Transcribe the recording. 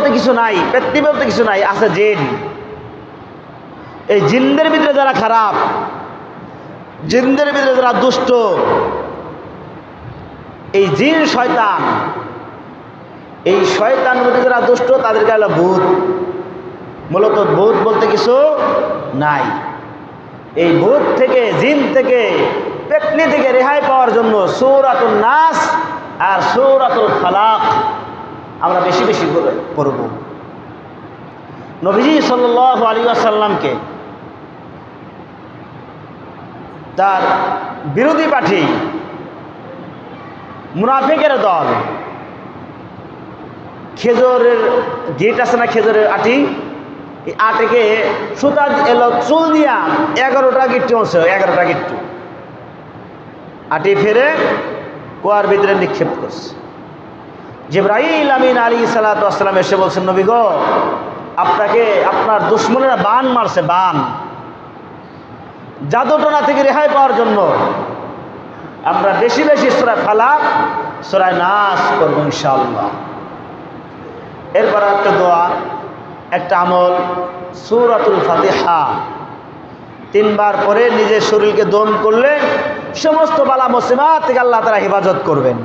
বলতে কিছু নাই, পেতনি বলতে কিছু নাই, আছে জিন। এই জিনদের ভিতরে যারা খারাপ, জিনদের ভিতরে যারা দুষ্ট, এই জিন শয়তান, এই শয়তান মধ্যে যারা দুষ্ট তাদেরকে হলো ভূত। মূলত ভূত বলতে কিছু নাই। এই ভূত থেকে, জিন থেকে, পেতনি থেকে রেহাই পাওয়ার জন্য সূরাতুন নাস আর সূরাতুল ফালাক আমরা বেশি বেশি করে পড়ব। নবীজি সাল্লাল্লাহু আলাইহি ওয়াসাল্লামকে তার বিরোধী পার্টি মুনাফিকের দল, খেজুরের গিট আছে না, খেজুরের আটি, এই আটিকে সুতা এলো চুল দিয়া 11টা গিট্টু আছে, 11টা গিট্টু আটি ফেরে কুয়ার ভিতরে নিক্ষেপ করছে। জিবরাইল আমিন আলাইহিস সালাতু ওয়াস সালাম এসে বলছেন, নবী গো, আপনাকে আপনার দুশমনেরা বান মারছে, বান। জাদুটোনা থেকে রেহাই পাওয়ার জন্য আমরা বেশি বেশি সূরা ফালাক, সূরা নাস করব ইনশাআল্লাহ। এরপর একটা দোয়া, একটা আমল, সূরাতুল ফাতিহা 3 বার পরে নিজের শরীরকে দম করলে সমস্ত বালা মুসিবত থেকে আল্লাহ তাআলা হেফাজত করবেন।